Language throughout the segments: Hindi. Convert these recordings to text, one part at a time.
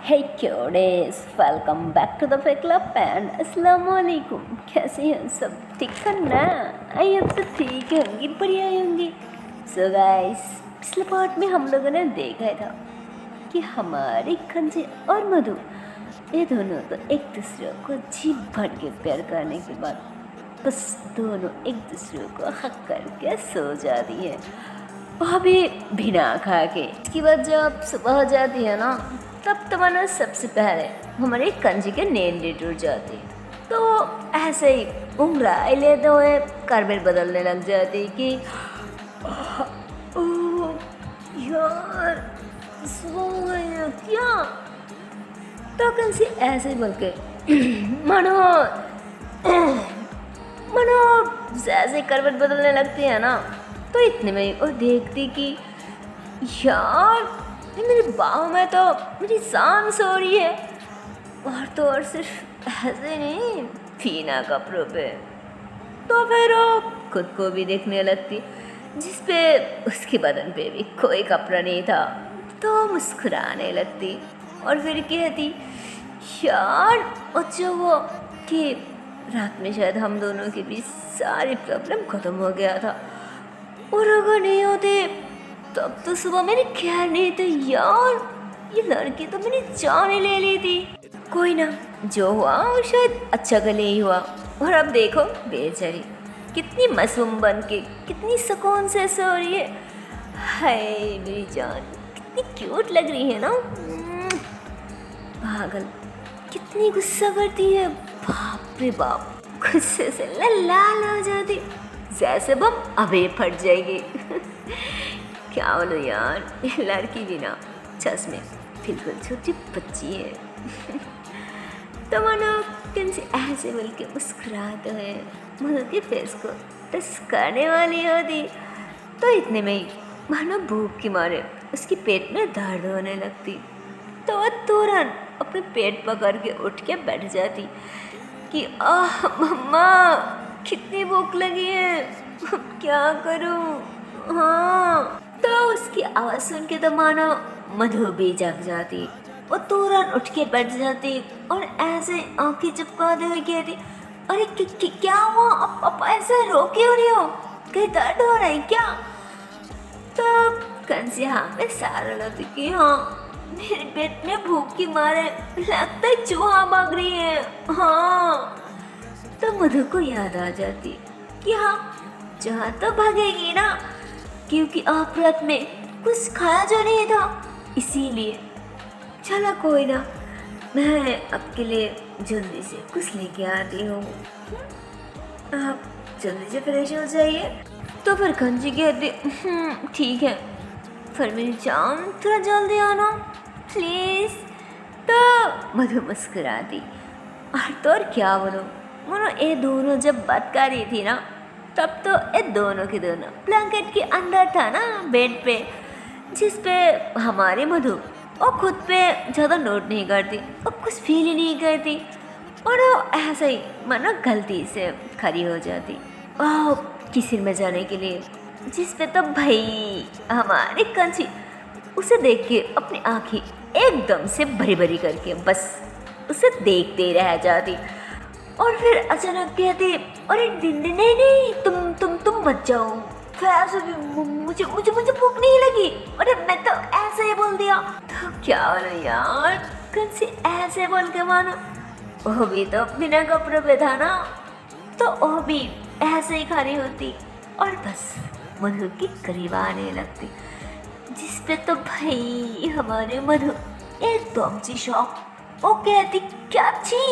Hey cuties, welcome back to the fake club and अस्सलाम वालेकुम। कैसे हैं सब? ठीक है ना? आई अब सब ठीक होंगी, बढ़िया होंगी। सो गाइस, पिछले पार्ट में हम लोगों ने देखा था कि हमारे खंजे और मधु ये दोनों तो एक दूसरे को जी भर के प्यार करने के बाद बस दोनों एक दूसरे को हक करके सो जाती है, वह भी बिना खा के। इसके बाद जब सुबह हो जाती है ना, तब तमन्ना सबसे पहले हमारे कंजी के नींद टूट जाती। तो ऐसे ही उंगली लेते हुए कारबेल बदलने लग जाती कि ओह यार सो गई क्या। तो कंजी ऐसे ही बोल के मनो मनो जैसे करवट बदलने लगती है ना, तो इतने में और देखती कि यार ये मेरे बाहों में तो मेरी जान सो रही है, और तो और सिर्फ ऐसे नहीं, फीना कपड़ों पे। तो फिर वो खुद को भी देखने लगती, जिस पे उसके बदन पे भी कोई कपड़ा नहीं था। तो मुस्कुराने लगती और फिर कहती यार अच्छा वो कि रात में शायद हम दोनों के बीच सारी प्रॉब्लम ख़त्म हो गया था, और अगर नहीं होते तब तो सुबह मैंने खैर नहीं थी यार, ये लड़की तो मैंने जान ही ले ली थी। कोई ना, जो हुआ वो शायद अच्छा के लिए ही हुआ। और अब देखो बेचारी कितनी मासूम बन के कितनी सुकून से सो रही है। हाय मेरी जान, कितनी क्यूट लग रही है ना। पागल कितनी गुस्सा करती है, बाप रे बाप, गुस्से से लाल हो जाती, जैसे बम अबे फट जाएगी। क्या बोलो यार, ये लड़की भी ना सच में बिल्कुल छोटी बच्ची है। तो मानो किनसे ऐसे बोल के मुस्कुराते हुए मधु के फेस को टच करने वाली होती, तो इतने में ही मानो भूख के मारे उसके पेट में दर्द होने लगती। तो वह तुरंत अपने पेट पकड़ के उठ के बैठ जाती कि आह मम्मा कितनी भूख लगी है, क्या करूं। हाँ, तो उसकी आवाज़ सुन के तो मानो मधु भी जग जाती। वो तुरंत उठ के बैठ जाती और ऐसे आंखें चिपकाते हुए कहती अरे क्या हुआ, अब ऐसे रो क्यों रही हो, कहीं दर्द हो रहा है क्या। तो कंसी हाँ में सारा लगती कि हाँ मेरे पेट में भूख के मारे लगता है चूहा भाग रही है। हाँ, तो मधु को याद आ जाती कि हाँ चूहा तो भागेगी ना, क्योंकि आप रात में कुछ खाया जो नहीं था, इसीलिए। चलो कोई ना, मैं आपके लिए जल्दी से कुछ लेके आती हूँ, आप जल्दी से फ्रेश हो जाइए। तो फिर कंजी कहती ठीक है, फिर मेरी जान थोड़ा जल्दी आना प्लीज़। तो मधु मुस्कुराती, और तो और क्या बोलो, मानो ये दोनों जब बात कर रही थी ना, तब तो ये दोनों के दोनों ब्लैंकेट के अंदर था ना बेड पे, जिस पे हमारी मधु और खुद पे ज़्यादा नोट नहीं करती और कुछ फील ही नहीं करती, और वो ऐसे ही मानो गलती से खड़ी हो जाती ओह किसी में जाने के लिए, जिस पे तो भाई हमारी कंची उसे देख के अपनी आँखें एकदम से भरी भरी करके बस उसे देखते रह जाती। और फिर अचानक कहती अरे नहीं नहीं तुम मत जाओ, वैसे भी मुझे मुझे मुझे भूख नहीं लगी, अरे मैं तो ऐसे ही बोल दिया। तो क्या बोला यार, कंसी ऐसे बोल के मानो वो भी तो बिना कपड़े पे था ना, तो वो भी ऐसे ही खड़ी होती और बस मधु के करीब आने लगती, जिस पे तो भाई हमारे मधु एकदम सी शॉक। वो कहती क्या छी,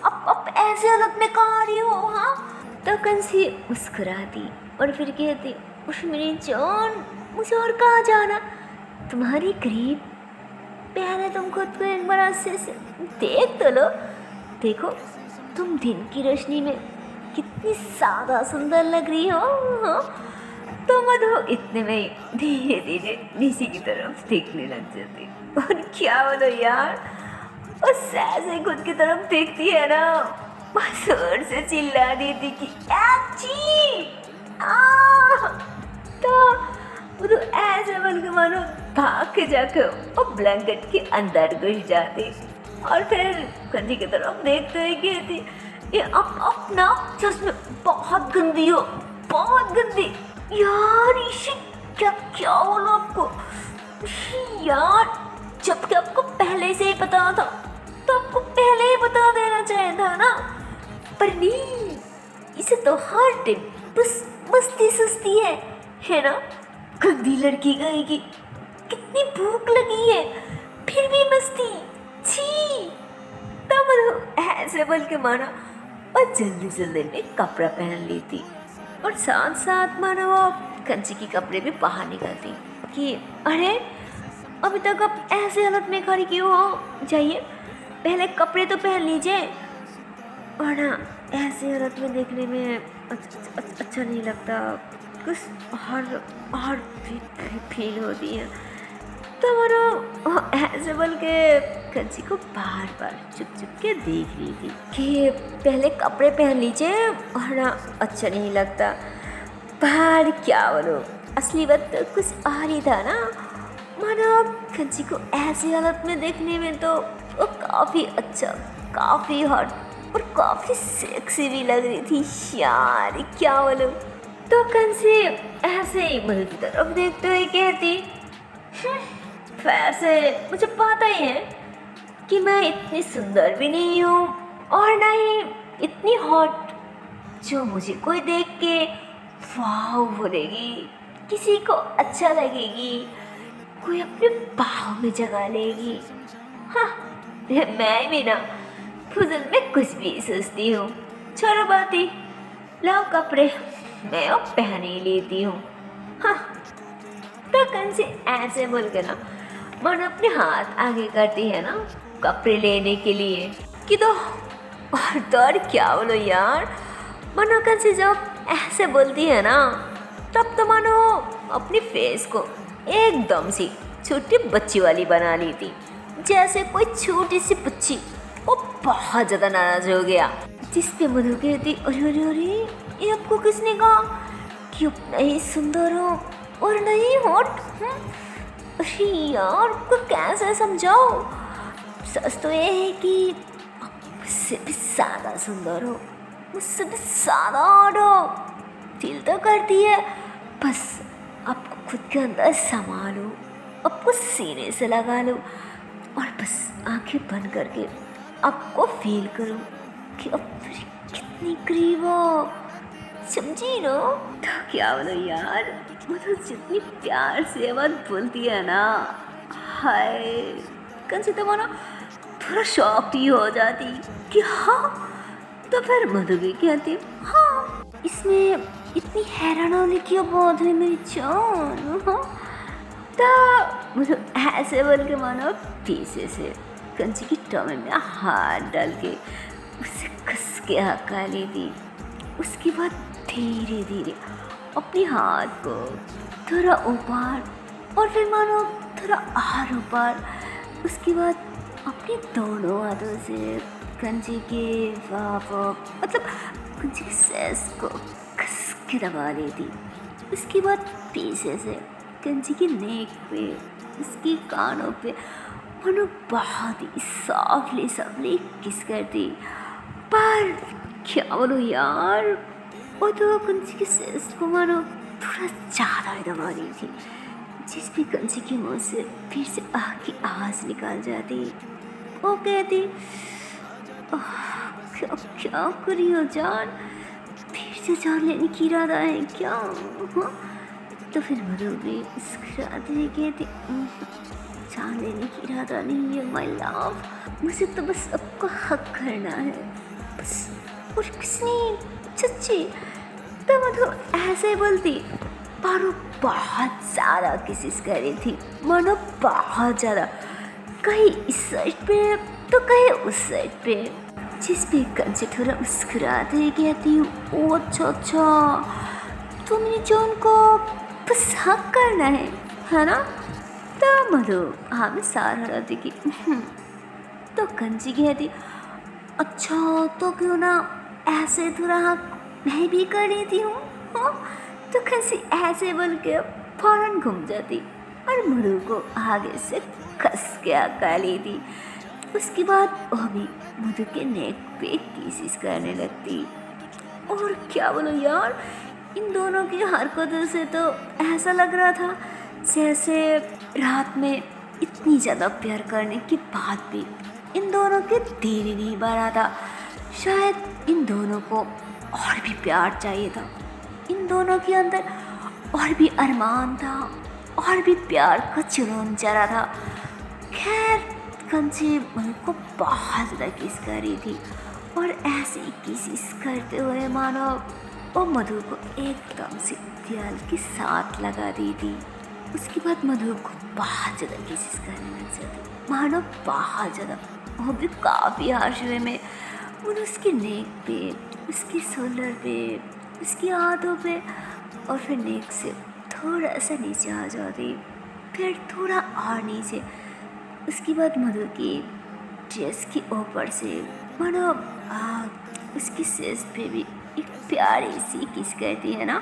अब ऐसे हालत में कहाँ आ रही हो। हाँ, तो कंसी मुस्कुराती और फिर कहती उस मेरी जान, मुझे और कहाँ जाना, तुम्हारी करीब। पहले तुम खुद को एक बार अच्छे से देख तो लो, देखो तुम दिन की रोशनी में कितनी सादा सुंदर लग रही हो। हाँ, तो मधु इतने में धीरे धीरे नीचे की तरफ देखने लग जाती, और क्या बोलो यार, उस ऐसे खुद की तरफ देखती है ना, जोर से चिल्ला देती कि तो वो तो ऐसे बन के मानो भाग के जाकर वो ब्लैंकेट के अंदर घुस जाती और फिर कंजी की तरफ देखते हुए कहती, ये अपना सच में बहुत गंदी हो, बहुत गंदी। यार ईशी, क्या क्या बोला आपको यार, जबकि आपको पहले से ही पता था, तो आपको पहले ही बता देना चाहिए था ना। पर नहीं, इसे तो हर टाइम बस मस्ती सुस्ती है ना। गंदी लड़की कहेगी, कितनी भूख लगी है फिर भी मस्ती, छी। तब ऐसे बोल के माना और जल्दी जल्दी में कपड़ा पहन ली थी और साथ साथ माना वो कंची की कपड़े भी बाहर निकलती कि अरे अभी तक आप ऐसे हालत में खड़ी क्यों हो, जाइए पहले कपड़े तो पहन लीजिए, वरना ऐसे हालत में देखने में अच्छा नहीं लगता, कुछ और फील होती है। तो वो ऐसे बोल के कंची को बार बार चुप चुप के देख रही थी कि पहले कपड़े पहन लीजिए वरना अच्छा नहीं लगता। पर क्या बोलो, असली बात तो कुछ और ही था ना। मानो कंची को ऐसी हालत में देखने में तो वो काफ़ी अच्छा, काफ़ी हॉट और काफ़ी सेक्सी भी लग रही थी यार, क्या बोलो। तो कंची ऐसे ही मधु की तरफ देखते हुए कहती, वैसे मुझे पता ही है कि मैं इतनी सुंदर भी नहीं हूँ और ना ही इतनी हॉट जो मुझे कोई देख के वाह बोलेगी, किसी को अच्छा लगेगी, कोई अपने बाहों में जगा लेगी। हाँ, मैं भी ना फुजल में कुछ भी सोचती हूँ। छोड़ो बाती, लाओ कपड़े, मैं अब पहन ही लेती हूँ। हाँ, तो कंची ऐसे बोल के ना मन अपने हाथ आगे करती है ना कपड़े लेने के लिए कि तो और क्या बोलो यार। मनो कंची जब ऐसे बोलती है ना तब तो मानो अपनी फेस को एकदम सी छोटी बच्ची वाली बना ली थी, जैसे कोई छोटी सी बच्ची वो बहुत ज़्यादा नाराज हो गया। जिस पे मधु कहती, अरे अरे अरे, ये आपको किसने कहा कि आप नहीं सुंदर हो और नहीं हॉट? अरे यार, आपको कैसे समझाओ। सच तो ये है कि आप मुझसे भी ज़्यादा सुंदर हो, मुझसे भी ज़्यादा हॉट हो। फील तो करती है, बस आपको खुद के अंदर समा लो, आपको सीने से लगा लो और बस आंखें बंद करके आपको फील करो कि अब मेरी कितनी करीब हो, समझी ना। तो क्या बोलो यार, मतलब जितनी प्यार से बात बोलती है ना, हाय कंची तो मानो थोड़ा शॉक ही हो जाती कि हाँ। तो फिर मधु भी कहती, हाँ इसमें इतनी हैरान होने की बात है मेरी जान। हाँ, तो मुझे ऐसे बोल के मानो पीछे से कंची की टॉमे में हाथ डाल के उसे कस के हका ली थी। उसके बाद धीरे धीरे अपने हाथ को थोड़ा ऊपर और फिर मानो थोड़ा और ऊपर, उसके बाद अपने दोनों हाथों से कंची के मतलब कंची के सैस को कस के दबा ली थी। उसके बाद पीछे से कंची के नेक पे, उसके कानों पे मानो बहुत ही सॉफ्टली किस करती। पर क्या बोलो यार, वो तो कंची के सैस को मानो थोड़ा ज़्यादा ही दबा रही थी, जिस भी कंची के मुँह से फिर से आह की आवाज़ निकाल जाती। वो कहती, क्या क्या करी हो जान, फिर से जान लेने की इरादा है क्या? हाँ? तो फिर मधु भी मुस्कुराती कहती, जान लेने की इरादा नहीं है माय लव, मुझे तो बस आपका हक करना है बस, और कुछ नहीं, सच्ची। तो मधु ऐसे बोलती, पर वो बहुत ज़्यादा कोशिश कर रही थी, मानो बहुत ज़्यादा, कहीं इस साइड पे तो कहीं उस साइड पे, जिस पे कंची थोड़ा मुस्कुराते ही कहती, ओ अच्छा तो मेरी जान को बस हक करना है ना? तो मधु हाँ में सार हराती की तो कंची कहती, अच्छा तो क्यों ना ऐसे थोड़ा हक मैं भी कर लेती हूँ। हाँ, तो कंची ऐसे बोल के फौरन घूम जाती और मधु को आगे से कस के हका ली थी। उसके बाद वो भी मधु के नेक पे किसिस करने लगती। और क्या बोलो यार, इन दोनों की हरकतों से तो ऐसा लग रहा था जैसे रात में इतनी ज़्यादा प्यार करने के बाद भी इन दोनों के दिल ही नहीं भरा था। शायद इन दोनों को और भी प्यार चाहिए था, इन दोनों के अंदर और भी अरमान था, और भी प्यार का जुनून चढ़ा था। खैर कंची मधु को बहुत ज़्यादा किस कर रही थी और ऐसे ही किस करते हुए मानो वो मधु को एकदम से दिल के साथ लगा दी थी। उसके बाद मधु को बहुत ज़्यादा किस करने लग जाती, मानो बहुत ज़्यादा। वो भी काफ़ी हार्श वे में उन उसके नेक पे, उसके शोल्डर पे, उसकी हाथों पे, और फिर नेक से थोड़ा सा नीचे आ जाती, फिर थोड़ा और नीचे। उसके बाद मधु की ड्रेस के ऊपर से मानो उसकी सेज पे भी एक प्यारी सी किस करती है ना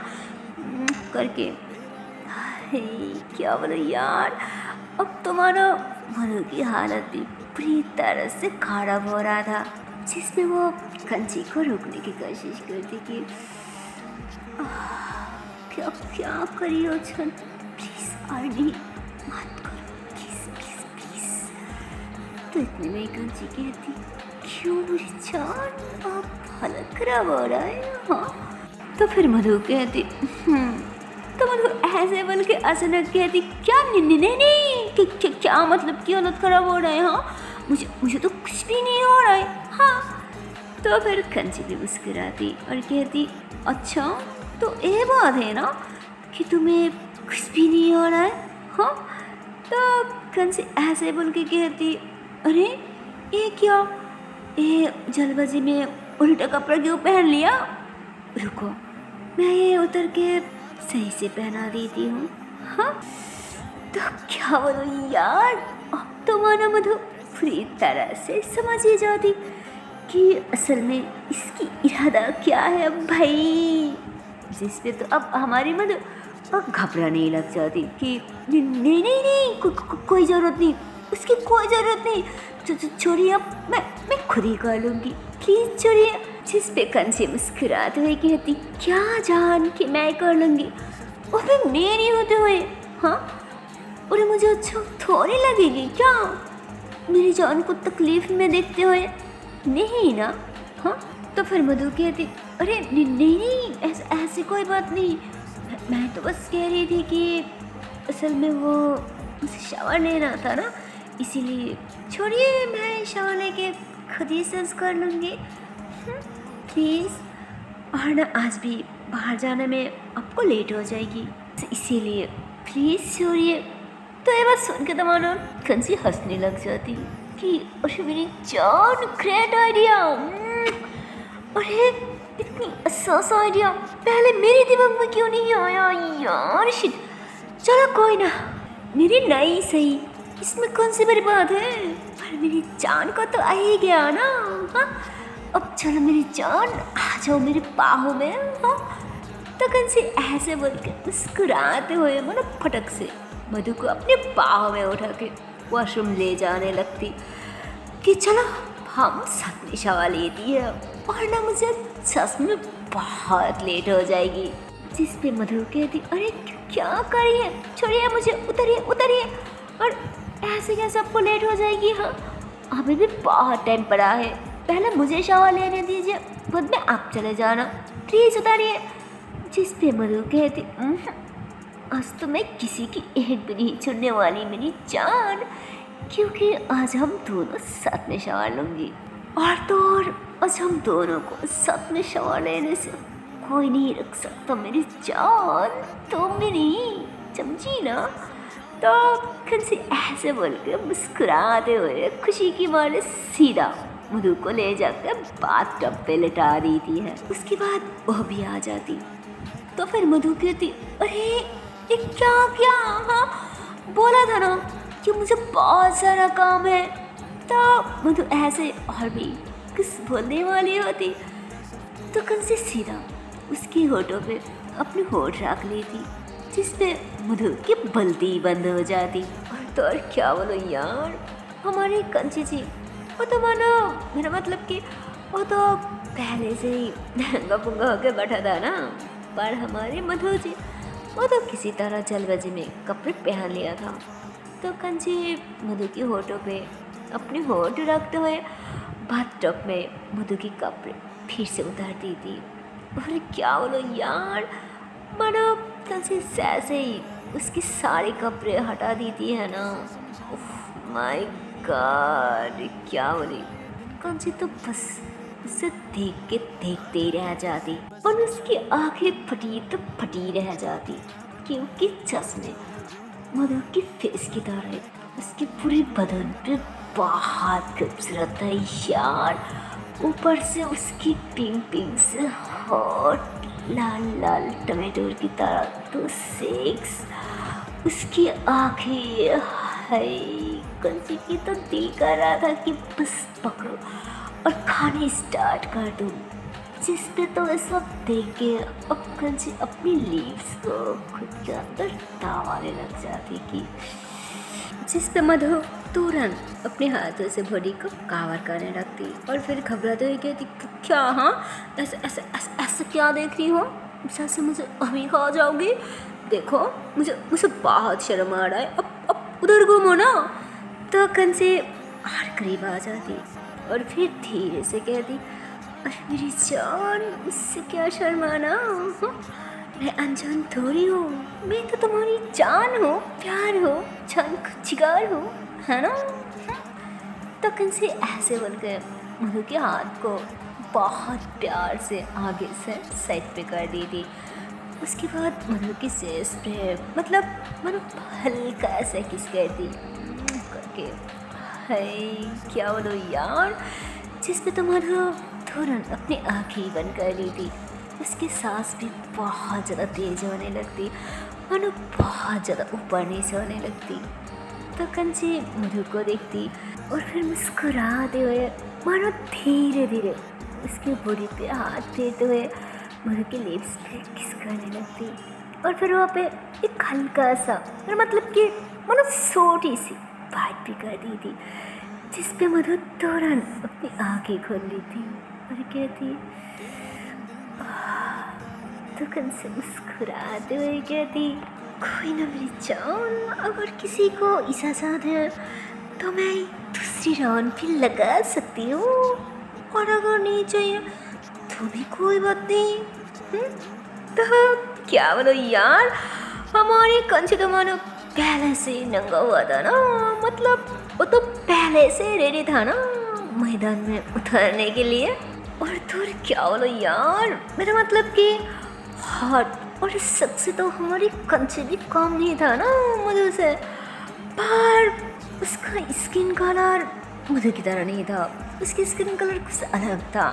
करके। हे क्या बोलो यार, अब तो मानो मधु की हालत भी पूरी तरह से खराब हो रहा था, जिसमें वो कंची को रोकने की कोशिश करती कि क्या क्या करियो छन, प्लीज आरडी मत करो, प्लीज प्लीज प्लीज। तो इतने में कंची कहती, क्यों मेरी जान, आप हालत खराब हो रहा है। हाँ तो फिर मधु कहती तो मधु ऐसे बोल के अचानक कहती, क्या नहीं नहीं नहीं क्या मतलब कि हालत खराब हो रहा है। हाँ मुझे तो कुछ भी नहीं हो रहा है। हाँ तो फिर कंची भी मुस्कुराती और कहती, अच्छा तो ये बात है ना कि तुम्हें कुछ भी नहीं हो रहा है। हाँ तो कंची ऐसे बोल के कहती, अरे ये क्या, ये जल्दबाजी में उल्टा कपड़ा क्यों पहन लिया, रुको मैं ये उतर के सही से पहना देती हूँ। हाँ तो क्या बोलो यार, अब तो मानो मधु पूरी तरह से समझ ही जाती कि असल में इसकी इरादा क्या है भाई, जिस पे तो अब हमारी मधु घबराने लग जाती कि नहीं नहीं नहीं कोई ज़रूरत नहीं, उसकी कोई ज़रूरत नहीं, छोड़िए अब मैं खुद ही कर लूँगी, प्लीज़ छोड़िए। जिस पे कंची मुस्कुराते हुए कहती, क्या जान कि मैं कर लूँगी, और फिर मेरी होते हुए। हाँ और मुझे अच्छा थोड़ी लगेगी क्या मेरी जान को तकलीफ में देखते हुए, नहीं ना। हाँ तो फिर मधु कहती, अरे नहीं नहीं ऐसी कोई बात नहीं, मैं तो बस कह रही थी कि असल में वो मुझे शावर लेना था ना, इसीलिए छोड़िए मैं शावर लेके खुद ही सेंस कर लूँगी प्लीज़। और ना आज भी बाहर जाने में आपको लेट हो जाएगी, इसीलिए प्लीज़ छोड़िए। तो ये बात सुन के तो मानो कंची हंसने लग जाती कि अरे मेरी जान ग्रेट आइडिया, अरे इतनी असास आइडिया पहले मेरे दिमाग में क्यों नहीं आया यार, शिट। चलो कोई ना, मेरी नई सही, इसमें कौन सी बड़ी बात है, पर मेरी जान को तो आ ही गया ना। हाँ अब चलो मेरी जान आ जाओ मेरे बाहों में। हाँ तो कंची ऐसे बोल के मुस्कुराते हुए मानो फटक से मधु को अपने बाहों में उठा के वॉशरूम ले जाने लगती कि चलो हम साथ में शावर लेती है, और ना मुझे सच में बहुत लेट हो जाएगी। जिस पे मधु कहती, अरे क्या करिए, छोड़िए मुझे, उतरिए उतरिए, और ऐसे कैसे आपको लेट हो जाएगी। हाँ अभी भी बहुत टाइम पड़ा है, पहले मुझे शावर लेने दीजिए, बाद में आप चले जाना, प्लीज़ उतारिए। जिस पे मधु कहती, आज तो मैं किसी की एक भी नहीं छुड़ने वाली मेरी जान, क्योंकि आज हम दोनों साथ में शावर लूँगी, और तो और आज हम दोनों को साथ में शावर लेने से कोई नहीं रख सकता मेरी जान, तो मेरी समझी ना। तो कंची ऐसे बोल के मुस्कुराते हुए खुशी की मारे सीधा मधु को ले जाकर बाथटब पे लिटा देती है। उसके बाद वह भी आ जाती, तो फिर मधु कहती, अरे ये क्या क्या, हाँ बोला था ना कि मुझे बहुत सारा काम है। तो मधु ऐसे और भी कुछ बोलने वाली होती तो कंची सीधा उसकी होठों पे अपने होठ रख लेती, जिसपे मधु की बल्दी बंद हो जाती। और क्या बोलो यार, हमारी कंची जी वो तो मानो, मेरा मतलब कि वो तो पहले से ही नंगा पुंगा होके बैठा था ना, पर हमारी मधु जी वो तो किसी तरह जल्दबाजी में कपड़े पहन लिया था। तो कंची मधु की होठों पे अपने होठ रखते हुए बाथटब में मधु की कपड़े फिर से उतार दी थी। और क्या बोलो यार, मानो कंची जैसे ही उसकी सारे कपड़े हटा देती है ना, माय गॉड, क्या बोली, कंची तो बस उसे देख के देखते ही रह जाती और उसकी आंखें फटी तो फटी रह जाती, क्योंकि चश्मे मधु की फेस की तरह उसके पूरे बदन पे बहुत खूबसूरत है यार। ऊपर से उसकी पिंक पिंक से हॉट लाल लाल टमाटर की तरह तो सेक्स, उसकी आंखें, हाय कंची की तो दिल कर रहा था कि बस पकड़ो और खाने स्टार्ट कर दूँ, जिस पे तो ये सब देख के अब कंची अपनी लीव्स को खुद के अंदर दबाने लग जाती कि जिस पे मधु तुरंत अपने हाथों से बॉडी को कवर करने लगती और फिर घबराते हुए कहती, क्या, हाँ ऐसे ऐसे ऐसे ऐसे क्या देख रही हो, जैसे मुझे अभी खा जाओगी, देखो मुझे मुझे बहुत शर्म आ रहा है, अब उधर घूमो ना। तो कंची और करीब आ जाती और फिर धीरे से कहती, अरे मेरी जान, मुझसे क्या शर्माना, मैं अनजान थोड़ी हूँ, मैं तो तुम्हारी जान हूँ, प्यार हो, जान का जिगर हूँ, है ना। तो कंची ऐसे बोल के मधु के हाथ को बहुत प्यार से आगे से साइड पे कर दी थी। उसके बाद मधु की सेस पे मतलब मधु हल्का ऐसे किस करती करके, हाय क्या बोलो यार, जिस पे तो मधु तुरंत अपनी आँखें बंद कर ली थी। उसकी सांस भी बहुत ज़्यादा तेज होने लगती, मनु बहुत ज़्यादा ऊपर नीचे होने लगती। तो कंची मधु को देखती और फिर मुस्कुराते हुए मानो धीरे धीरे उसकी बॉडी पे हाथ फेरते हुए मधु के लिप्स पे किस करने लगती और फिर वहाँ पे एक हल्का सा और मतलब कि मानो छोटी सी बात भी कर दी थी, जिस पे मधु तुरंत अपनी आंखें खोल ली थी और कहती, तो कंची मुस्कुराते हुए कहती, कोई ना मेरी जान, अगर किसी को इजाज़त है तो मैं दूसरी राउंड भी लगा सकती हूँ, और अगर नहीं चाहिए तो भी कोई बात नहीं। तो क्या बोलो यार, हमारी कंची तो मानो पहले से नंगा हुआ था ना, मतलब वो तो पहले से रेडी था ना मैदान में उतरने के लिए। और तो क्या बोलो यार, मेरा मतलब कि हॉट और सबसे तो हमारी कंची भी कम नहीं था ना मधु से, पर उसका स्किन कलर मधु की तरह नहीं था, उसकी स्किन कलर कुछ अलग था,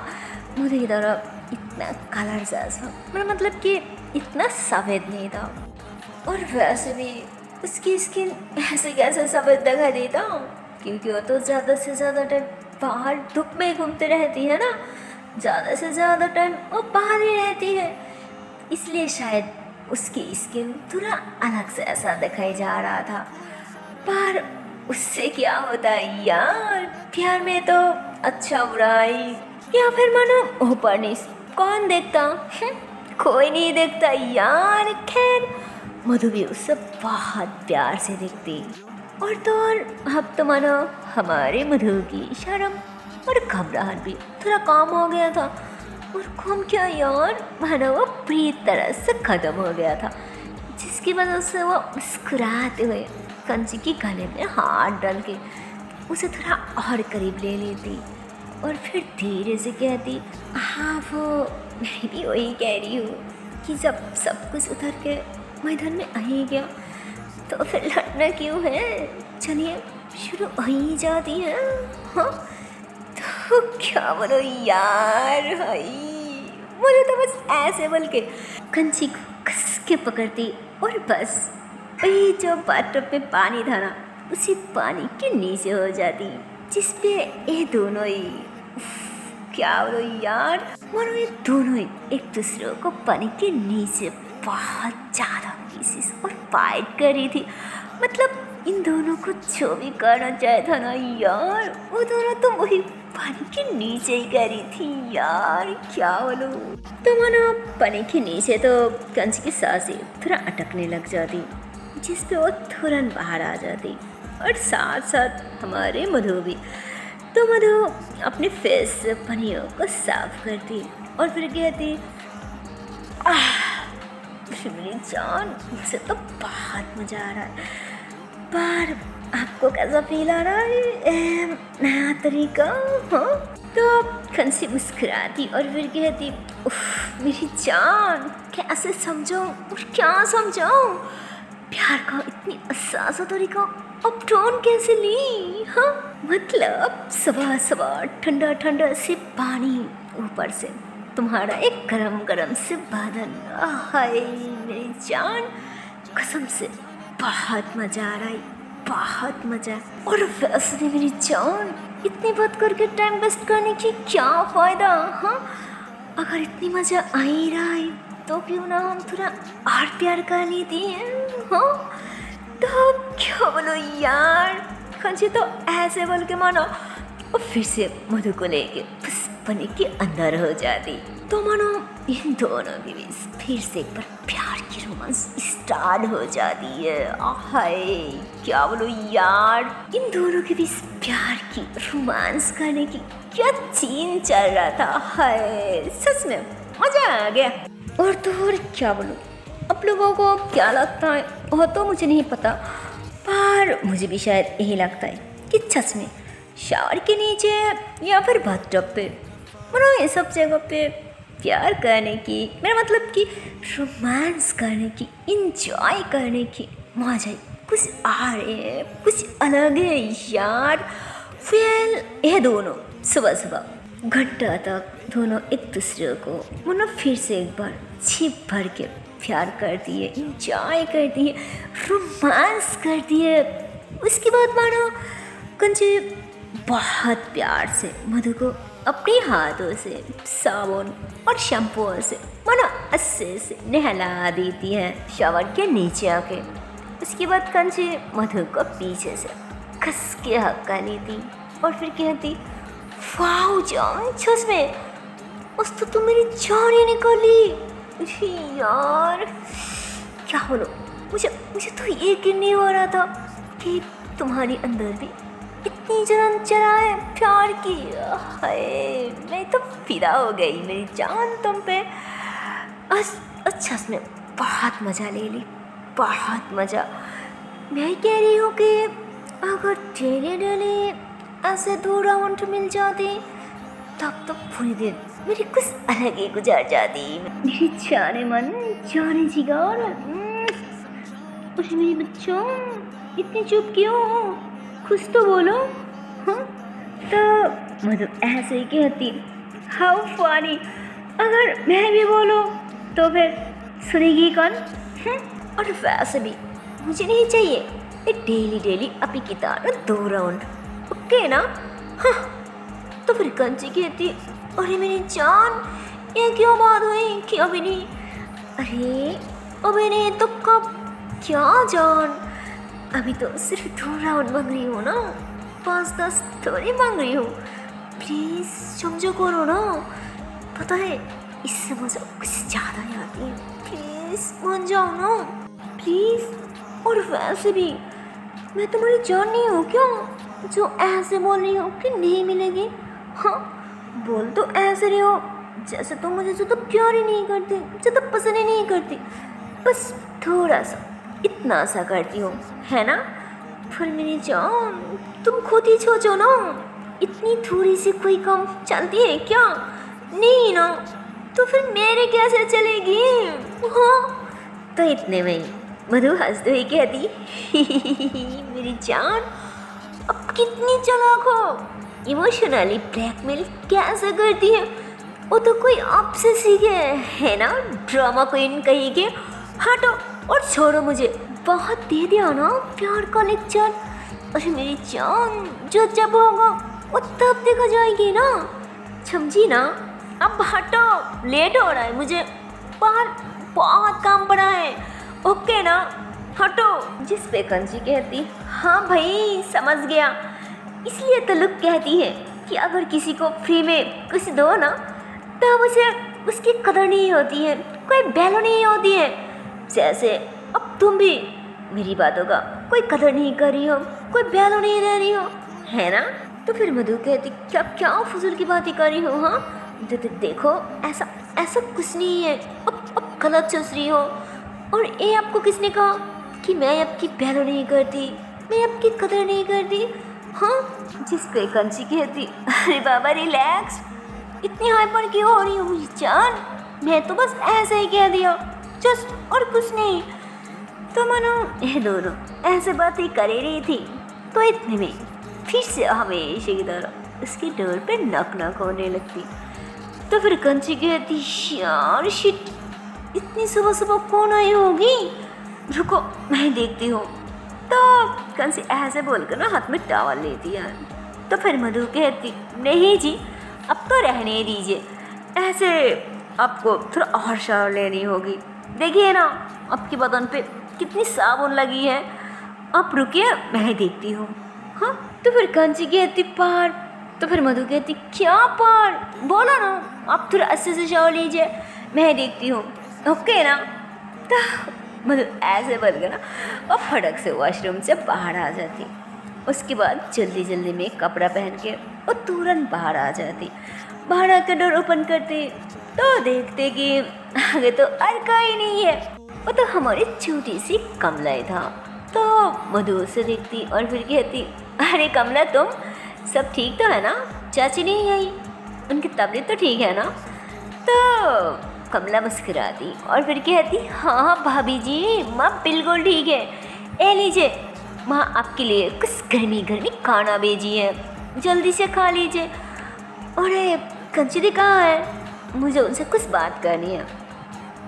मधु की तरह इतना कलर जैसा, मेरा मतलब कि इतना सफ़ेद नहीं था। और वैसे भी उसकी स्किन ऐसे कैसे सफ़ेद दिखाई देता, क्योंकि वो तो ज़्यादा से ज़्यादा टाइम बाहर धूप में घूमते रहती है ना, ज़्यादा से ज़्यादा टाइम वो बाहर ही रहती है, इसलिए शायद उसकी स्किन थोड़ा अलग से ऐसा दिखाई जा रहा था। पर उससे क्या होता है यार, प्यार में तो अच्छा बुराई या फिर मानो ऊपर नीचे कौन देखता, कोई नहीं देखता यार। खैर मधु भी उससे बहुत प्यार से देखती। और तो और अब तो मानो हमारे मधु की शर्म और घबराहट भी थोड़ा कम हो गया था, और कम क्या यार, मानो वो पूरी तरह से ख़त्म हो गया था, जिसकी वजह से वो मुस्कुराते हुए कंची के गले में हाथ डाल के उसे थोड़ा और करीब ले लेती और फिर धीरे से कहती, हाँ वो मैं भी वही कह रही हूँ कि जब सब कुछ उतर के मैदान में आ ही गया तो फिर लड़ना क्यों है, चलिए शुरू हो ही जाती है। हाँ तो क्या बोलो यार, हाई मुझे तो बस ऐसे बोल के कंची को कस के पकड़ती और बस वही जो बाथटब में पानी था ना, उसी पानी के नीचे हो जाती, जिसपे ये दोनों ही क्या बोलो यार, मानो ये दोनों ही एक दूसरे को पानी के नीचे बहुत ज़्यादा पीसेस और फाइट कर रही थी। मतलब इन दोनों को जो भी करना चाहे था ना यार, वो दोनों तो वही पानी के नीचे ही कर रही थी यार, क्या बोलूं। तो मानो पानी के नीचे तो कंच की सांसें थोड़ा अटकने लग जाती, जिस पे वो तुरंत बाहर आ जाती, और साथ साथ हमारे मधु भी। तो मधु अपने फेस से पनियों को साफ करती और फिर कहती, मेरी जान, मुझे तो बहुत मज़ा आ रहा है, पर आपको कैसा फील आ रहा है? नया तरीका? हाँ। तो खंसी मुस्कुराती और फिर कहती, उफ मेरी जान, कैसे समझाऊँ और क्या समझाऊँ? प्यार का इतनी आसान तरीका अब टोन कैसे ली? हाँ, मतलब सुबह सुबह ठंडा ठंडा से पानी, ऊपर से तुम्हारा एक गरम गरम से बादल। हाय मेरी जान, कसम से बहुत मज़ा आ रहा है, बहुत मज़ा। और वैसे भी मेरी जान, इतनी बात करके टाइम वेस्ट करने की क्या फ़ायदा? हाँ, अगर इतनी मज़ा आ ही रहा है तो क्यों ना हम थोड़ा और प्यार कर लेते हैं? हाँ, तो क्या बोलो यार। खंची तो ऐसे बोल के मानो और फिर से मधु को लेके पानी के अंदर हो जाती। तो मानो इन दोनों के बीच फिर से एक बार प्यार की रोमांस स्टार्ट हो जाती है। हाय क्या बोलो यार, इन दोनों के बीच प्यार की रोमांस करने की क्या सीन चल रहा था। हाय सच में मजा आ गया। और तो और क्या बोलूं, आप लोगों को क्या लगता है वो तो मुझे नहीं पता, पर मुझे भी शायद यही लगता है कि सच में शावर के नीचे या फिर बाथटब पे, मतलब ये सब जगह पे प्यार करने की, मेरा मतलब कि रोमांस करने की, इंजॉय करने की मजा कुछ आ रहे हैं, कुछ अलग है यार। फिर ये दोनों सुबह सुबह घंटा तक दोनों एक दूसरे को मतलब फिर से एक बार छिप भर के प्यार करती है, इंजॉय करती है, रोमांस करती है। उसके बाद मानो कंचे बहुत प्यार से मधु को अपने हाथों से साबुन और शैम्पू से मानो अच्छे से नहला देती है शावर के नीचे आके। उसके बाद कंचे मधु को पीछे से कस के हक्का लेती और फिर कहती, वाओ जान, सच में उस तो तुम मेरी जान ही निकाली यार। क्या बोलो, मुझे तो यकीन नहीं हो रहा था कि तुम्हारे अंदर भी इतनी जलन चला है प्यार की। हाय मैं तो फिदा हो गई मेरी जान तुम पे। अच्छा में बहुत मज़ा ले ली, बहुत मज़ा। मैं कह रही हूँ कि अगर डेली डेली ऐसे 2 राउंड मिल जाते तब तो पूरी दिन मेरी कुछ अलग ही गुजार जाती। मेरी जाने मन, जाने जिगर। मेरे बच्चों इतनी चुप क्यों हो, कुछ तो बोलो। हाँ, तो मधु ऐसे ही कहती, हाउ फनी, अगर मैं भी बोलूँ तो फिर सुनेगी कौन? और वैसे भी मुझे नहीं चाहिए ये डेली डेली अपनी किताब 2 राउंड, ओके ना? हाँ, तो फिर कंची कहती, अरे मेरी जान, ये क्यों बात हुई कि अभी नहीं? अरे अभी नहीं तो कब? क्या जान, अभी तो सिर्फ 2 राउंड मांग रही हूँ ना, 5-10 थोड़ी मांग रही हूँ। प्लीज़ समझो करो ना, पता है इससे मज़ा कुछ ज़्यादा ही आती है। प्लीज़ मान जाओ ना, प्लीज़। और वैसे भी मैं तुम्हारी जान नहीं हूँ क्या, जो ऐसे बोल रही हो कि नहीं मिलेगी? हाँ, बोल तो ऐसे रही हो जैसे तुम मुझे जो तो प्यार ही नहीं करती, जो तो पसंद ही नहीं करती, बस थोड़ा सा इतना सा करती हो, है ना? फिर मेरी जान तुम खुद ही सोचो ना, इतनी थोड़ी सी कोई काम चलती है क्या? नहीं ना, तो फिर मेरे कैसे चलेगी? हाँ, तो इतने में मधु हंसते हुए कहती, मेरी जान अब कितनी चालाक हो, इमोशनली ब्लैकमेल कैसे करती है, वो तो कोई आपसे सीखे, है ना? ड्रामा क्वीन कही के। हटो और छोड़ो मुझे, बहुत दे दिया ना प्यार का लेक्चर। अरे मेरी जान, जो जब होगा वो तब देखा जाएगी ना, समझी ना? अब हटो, लेट हो रहा है, मुझे बाहर बहुत काम पड़ा है। ओके ना, हटो। जिस पे कंची कहती, हाँ भाई समझ गया। इसलिए तो लोग कहती है कि अगर किसी को फ्री में कुछ दो ना तो उसे उसकी कदर नहीं होती है, कोई वैल्यू नहीं होती है। जैसे अब तुम भी मेरी बातों का कोई कदर नहीं कर रही हो, कोई वैल्यू नहीं दे रही हो, है ना। तो फिर मधु कहती, क्या क्या फजूल की बातें कर रही हो। हाँ देखो, ऐसा ऐसा कुछ नहीं है, अब गलत चल रही हो। और ये आपको किसने कहा कि मैं आपकी वैल्यू नहीं करती, मैं आपकी कदर नहीं करती। हाँ, जिस पे कंची कहती, अरे बाबा रिलैक्स, इतनी हाइपर क्यों हो रही हो मुझे जान, मैं तो बस ऐसे ही कह दिया, जस्ट, और कुछ नहीं। तो मानो ये दोनों ऐसे बातें कर ही रही थी, तो इतने में फिर से हमेशा की तरह उसकी डोर पे नक नक होने लगती। तो फिर कंची कहती, यार शिट, इतनी सुबह सुबह कौन आई होगी, रुको मैं देखती हूँ। तो कंची ऐसे बोलकर ना हाथ में टॉवल लेती है। तो फिर मधु कहती, नहीं जी अब तो रहने दीजिए, ऐसे आपको थोड़ा और शावर लेनी होगी, देखिए ना आपके बदन पे कितनी साबुन लगी है, आप रुकिए मैं देखती हूँ। हाँ, तो फिर कंची कहती, पार। तो फिर मधु कहती, क्या पार, बोलो ना, आप थोड़ा अच्छे से शावर लीजिए, मैं देखती हूँ, ओके ना। तो मधु ऐसे बोल कर ना और फटक से वॉशरूम से बाहर आ जाती। उसके बाद जल्दी जल्दी में कपड़ा पहन के वो तुरंत बाहर आ जाती। बाहर आकर डोर ओपन करती तो देखते कि आगे तो और कोई नहीं है, वो तो हमारी छोटी सी कमला ही था। तो मधु उसे देखती और फिर कहती, अरे कमला तुम, सब ठीक तो है ना, चाची नहीं आई, उनकी तबीयत तो ठीक है ना। तो कमला मुस्कुराती और फिर कहती, हाँ भाभी जी माँ बिल्कुल ठीक है, ए लीजिए माँ आपके लिए कुछ गर्मी गर्मी खाना भेजी है, जल्दी से खा लीजिए। अरे कंचरी कहाँ है, मुझे उनसे कुछ बात करनी है।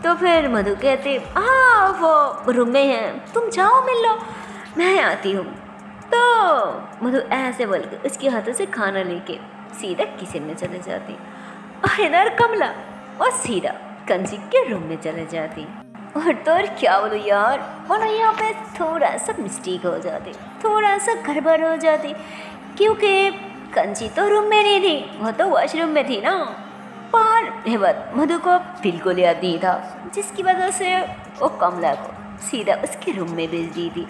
तो फिर मधु कहते, हाँ वो रूम में है, तुम जाओ मिल लो, मैं आती हूँ। तो मधु ऐसे बोल के उसके हाथों से खाना लेके सीधा किचन में चले जाती और इधर कमला और सीधा कंची के रूम में चले जाती। और तो और क्या बोलो यार, बोलो यहाँ पे थोड़ा सा मिस्टेक हो जाती, थोड़ा सा गड़बड़ हो जाती, क्योंकि कंची तो रूम में नहीं थी, वो तो वॉशरूम में थी ना। पर ये बात मधु को बिल्कुल याद नहीं था, जिसकी वजह से वो कमला को सीधा उसके रूम में भेज दी थी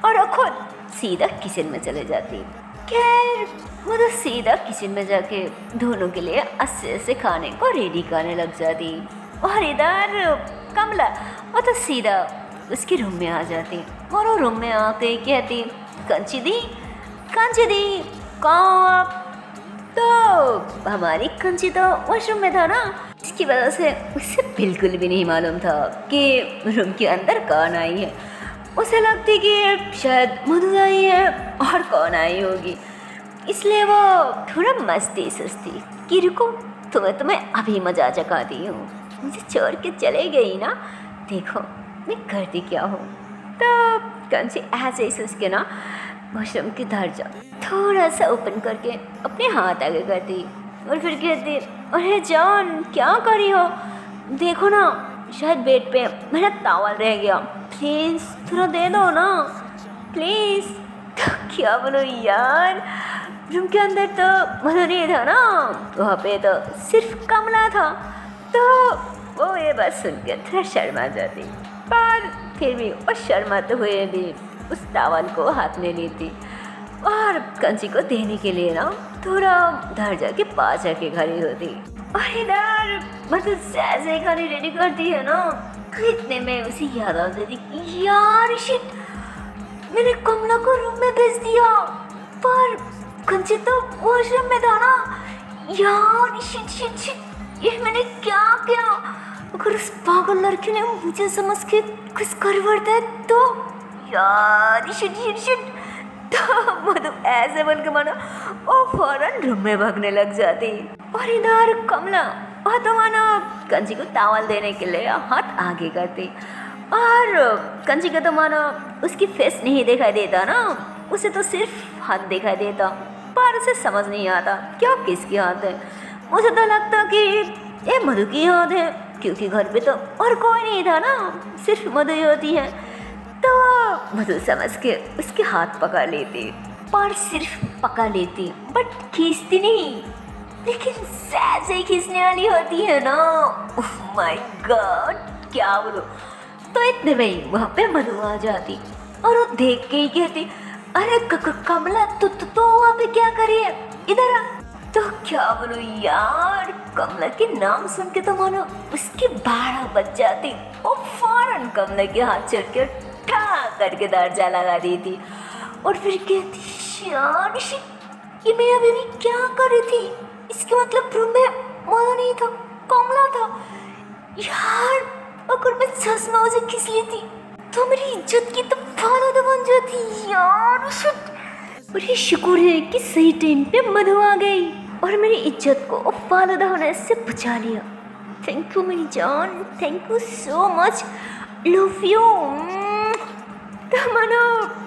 और वो खुद सीधा किचन में चले जाती। खैर मधु सीधा किचन में जाके दोनों के लिए अच्छे से खाने को रेडी करने लग जाती। और इधर कमला वो तो सीधा उसके रूम में आ जाती और वो रूम में आते कहती, कंची दी कहाँ हो आप। तो हमारी कंची तो वॉशरूम में था ना, इसकी वजह से उसे बिल्कुल भी नहीं मालूम था कि रूम के अंदर कौन आई है। उसे लगती कि शायद मधु आई है और कौन आई होगी, इसलिए वो थोड़ा मस्ती सुस्ती कि रुको तुम्हें अभी मजा चखाती हूँ, मुझे छोड़ के चले गई ना, देखो मैं करती क्या हूँ। तो कंची ऐसे ही सोच के ना वॉशरूम की दरजा थोड़ा सा ओपन करके अपने हाथ आगे करती और फिर कहती, अरे जान क्या करी हो, देखो ना शायद बेड पे मेरा टॉवल रह गया, प्लीज़ थोड़ा दे दो ना प्लीज़। तो क्या बोलो यार, रूम के अंदर तो मधु नहीं था ना, वहाँ पे तो सिर्फ कमला था। तो वो ये बात सुन के थोड़ा शर्मा जाती, पर फिर भी वो शर्माते हुए भी उस टॉवल को हाथ में लेती और कंची को देने के लिए ना थोड़ा उधर जाके पास जाके खड़ी होती। और इधर मतलब जैसे खाने रेडी करती है ना, इतने में उसे याद आ जाती कि यार शिट, मैंने कमला को रूम में भेज दिया पर कंची तो वॉशरूम में था ना, यार शिट शिट शिट, ये मैंने क्या किया। अगर उस पागल लड़की ने मुझे समझ के कुछ कर बढ़ता है तो यार शिट शिट शिट। तो मधु ऐसे बोल के मानो वो फौरन रूम में भागने लग जाती। और इधर कमला और तो मानो कंची को टॉवल देने के लिए हाथ आगे करती और कंची को तो मानो उसकी फेस नहीं दिखाई देता ना, उसे तो सिर्फ हाथ दिखाई देता, पर उसे समझ नहीं आता क्या किसकी हाथ है। मुझे तो लगता कि ये मधु की हाथ है, क्योंकि घर पे तो और कोई नहीं था ना, सिर्फ मधु ही होती है। तो मधु समझ के उसके हाथ पकड़ लेती, पर सिर्फ पकड़ लेती बट खींचती नहीं, लेकिन जैसे ही खींचने वाली होती है ना, ओह माय गॉड क्या बोलो। तो इतने में ही वहाँ पे मधु आ जाती और वो देख के ही कहती, अरे कमला तो वहाँ पे क्या करी है, इधर आ। तो क्या बोलो यार, कमला के नाम सुन के तो मानो उसके 12 बज जाती और फौरन कमला के हाथ चढ़ के ठा करके दरजा लगा देती और फिर कहती, यार ये मैं अभी भी क्या कर रही थी, इसके मतलब रूम में मधु नहीं था, कमला था यार। अगर मैं सच में उसे खींच लेती तो मेरी इज्जत की तो फालतू बन जाती यार। बड़ी शुक्र है कि सही टाइम पे मधु आ गई और मेरी इज्जत को फालतू होने से बचा लिया। थैंक यू मेरी जान, thank you so much, love you. तो मनो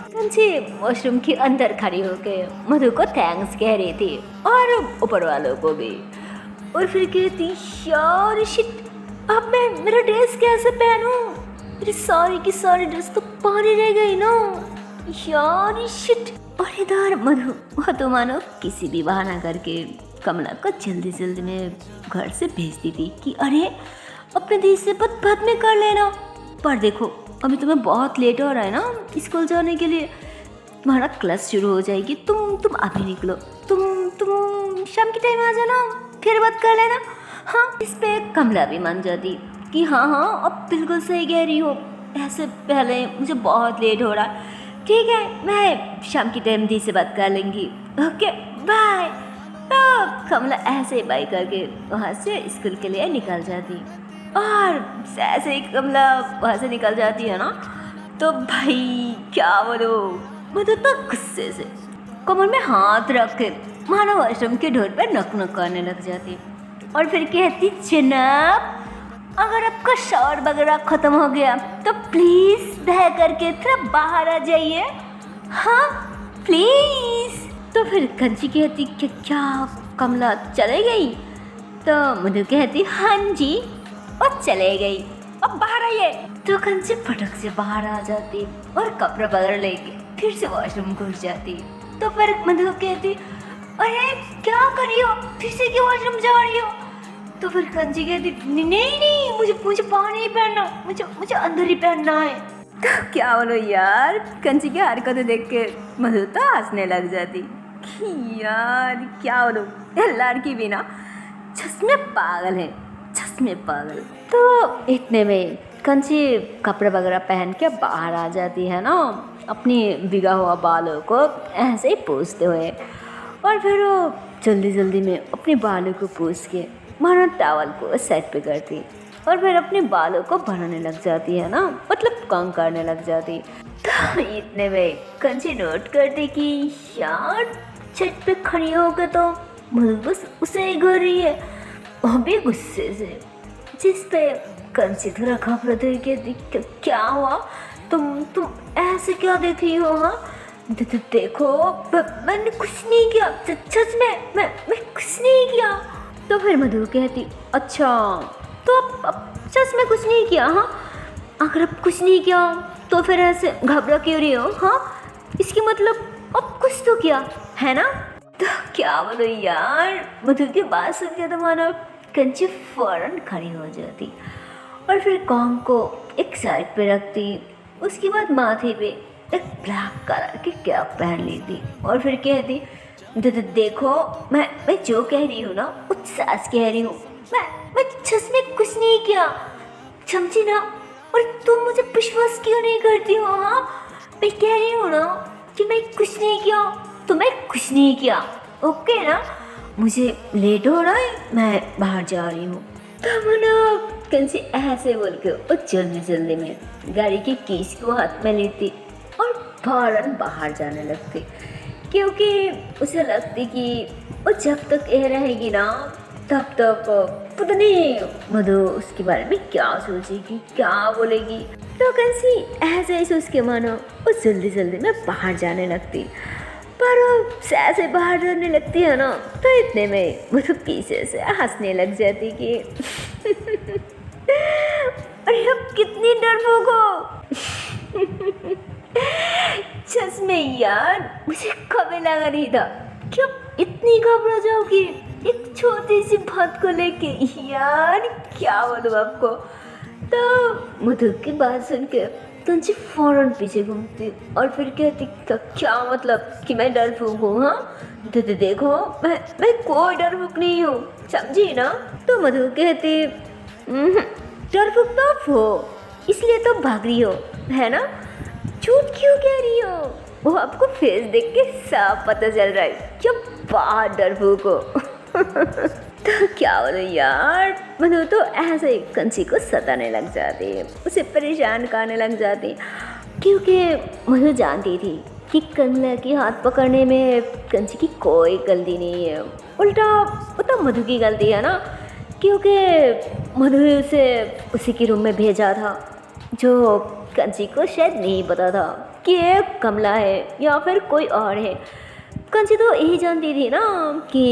कंची वॉशरूम के अंदर खड़ी होके मधु को थैंक्स कह रही थी और ऊपर वालों को भी। और फिर कहती, यार शिट, अब मैं मेरा ड्रेस कैसे पहनूं, मेरी सारी की सारी ड्रेस तो पानी रह गई ना यार शिट। और इधर मधु तो मानो किसी भी बहाना करके कमला को जल्दी जल्दी में घर से भेजती थी कि अरे अपने देश से बाद में कर लेना, पर देखो अभी तुम्हें बहुत लेट हो रहा है ना स्कूल जाने के लिए, तुम्हारा क्लास शुरू हो जाएगी, तुम अभी निकलो, तुम शाम के टाइम आ जाना, फिर बात कर लेना। हाँ, इस पे कमला भी मान जाती कि हाँ अब बिल्कुल सही कह रही हो, ऐसे पहले मुझे बहुत लेट हो रहा है, ठीक है मैं शाम की टाइम दी से बात कर लेंगी, ओके बाय। तो कमला ऐसे ही बाय करके वहाँ से स्कूल के लिए निकल जाती और जैसे ही कमला वहाँ से निकल जाती है ना, तो भाई क्या बोलो, मुझे तो गुस्से से कमर में हाथ रख के मानो वॉशरूम के डोर पर नक नक करने लग जाती और फिर कहती, जनाब अगर आपका शावर वगैरह ख़त्म हो गया तो प्लीज़ दया करके थोड़ा बाहर आ जाइए, हाँ प्लीज़। तो फिर कंची कहती कि क्या कमला चले गई, तो मधु कहती हाँ जी और चले गई, अब बाहर आइए। तो कंची फटक से बाहर आ जाती और कपड़ा पकड़ लेके फिर से वॉशरूम घुस जाती। तो फिर मधु कहती, अरे क्या कर रही हो, फिर से क्यों वॉशरूम जा रही हो। तो फिर कंची कहती, नहीं मुझे बाहर नहीं पहनना, मुझे अंदर ही पहनना है। तो क्या बोलो यार, कंची की हरकतें देख के मधु तो हंसने लग जाती कि यार क्या बोलो, लड़की भी ना चश्मे पागल है, चश्मे पागल। तो इतने में कंची कपड़े वगैरह पहन के बाहर आ जाती है ना, अपनी बिगा हुआ बालों को ऐसे ही पोंछते हुए, और फिर वो जल्दी जल्दी में अपने बालों को पोंछ के मानो टॉवल को साइड पे करती और फिर अपने बालों को बनाने लग जाती है ना, मतलब कंघ करने लग जाती। तो इतने में कंची नोट करती कि यार छत पे खड़ी होकर तो बस उसे ही कर रही है, वो भी गुस्से से, जिस पे कंची थोड़ा घबरा दे के, क्या हुआ, तुम ऐसे क्या देख रही हो, हाँ देखो मैंने कुछ नहीं किया, सच में मैं कुछ नहीं किया। तो फिर मधु कहती, अच्छा तो अब सच में कुछ नहीं किया, हाँ अगर अब कुछ नहीं किया तो फिर ऐसे घबरा क्यों रही हो, हाँ इसकी मतलब अब कुछ तो किया है ना। तो क्या बोलो यार, मधु की बात सुन के तो मानो कंची फौरन खड़ी हो जाती और फिर कॉम को एक साइड पे रखती, उसके बाद माथे पे एक ब्लैक कलर की कैप पहन लेती और फिर कहती, देखो मैं जो कह रही हूँ ना वो सच कह रही हूँ, मैं सच में कुछ नहीं किया, समझी ना। और तुम मुझे विश्वास क्यों नहीं करती हो, हाँ मैं कह रही हूँ ना कि मैं कुछ नहीं किया, तो मैं कुछ नहीं किया, ओके ना। मुझे लेट हो रहा है, मैं बाहर जा रही हूँ। तो मनो कंची ऐसे बोल के और जल्दी जल्दी में गाड़ी की कीज को हाथ में लेती और फौरन बाहर जाने लगती, क्योंकि उसे लगती कि वो जब तक ये रहेगी ना तब तक पता नहीं मधु उसके बारे में क्या सोचेगी, क्या बोलेगी। तो कंसी ऐसे ही सोच के मानो वो जल्दी जल्दी में बाहर जाने लगती, पर वो ऐसे बाहर जाने लगती है ना, तो इतने में मधु पीछे से हंसने लग जाती कि अरे अब कितनी डरपोक हो। सच में यार, मुझे कभी लगा नहीं था कि अब इतनी घबरा जाओगी एक छोटी सी बात को लेके। यार क्या बोलूं आपको। तो मधु की बात सुन के कंची फौरन पीछे घूमती और फिर कहती क्या मतलब कि मैं डरपोक हूँ? हाँ देखो, मैं कोई डरपोक नहीं हूँ, समझी ना। तो मधु कहती "हम्म, डरपोक तो आप हो, इसलिए तो भाग रही हो, है ना? झूठ क्यों कह रही हो? वो आपको फेस देख के साफ पता चल रहा है कि आप बहुत डरपोक हो।" तो क्या बोलो यार, मधु तो ऐसे ही कंची को सताने लग जाती है, उसे परेशान करने लग जाती है, क्योंकि मधु जानती थी कि कमला के हाथ पकड़ने में कंची की कोई गलती नहीं है। उल्टा वो तो मधु की गलती है ना, क्योंकि मधु उसे उसी के रूम में भेजा था, जो कंची को शायद नहीं पता था कि ये कमला है या फिर कोई और है। कंची तो यही जानती थी ना कि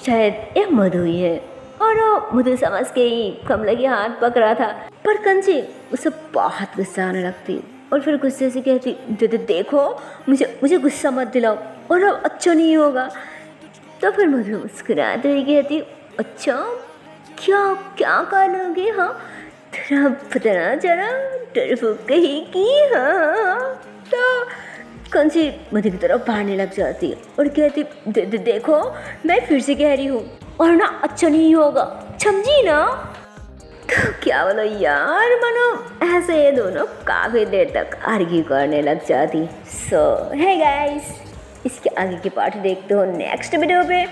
शायद ये मधु ही है, और मधु समझ के ही कमला के हाथ पकड़ा था। पर कंची उसे बहुत गुस्सा आने लगती और फिर गुस्से से कहती देखो, मुझे गुस्सा मत दिलाओ और अब अच्छा नहीं होगा। तो फिर मधु मुस्कुराते हुए कहती अच्छा क्या क्या कर लोगे? हाँ तेरा बताना जरा, डरपोक कहीं की। हाँ तो कंची मधु की तरफ भागने लग जाती है और कहती देखो, मैं फिर से कह रही हूँ, और ना अच्छा नहीं होगा, समझी ना। तो क्या बोलो यार, मानो ऐसे ये दोनों काफ़ी देर तक आर्ग्यू करने लग जाती। सो है गाइस, इसके आगे की पार्ट देखते हो नेक्स्ट वीडियो पे,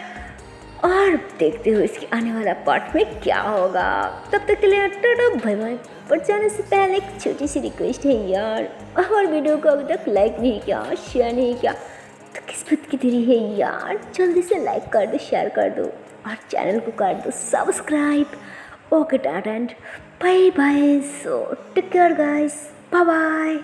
और देखते हो इसके आने वाला पार्ट में क्या होगा। तब तक के लिए टाटा बाय बाय। पर जाने से पहले एक छोटी सी रिक्वेस्ट है यार, हमारे वीडियो को अभी तक लाइक नहीं किया, शेयर नहीं किया, तो किस्मत की देरी है यार, जल्दी से लाइक कर दो, शेयर कर दो और चैनल को कर दो subscribe. Okay tata and bye bye. So take care guys, bye bye.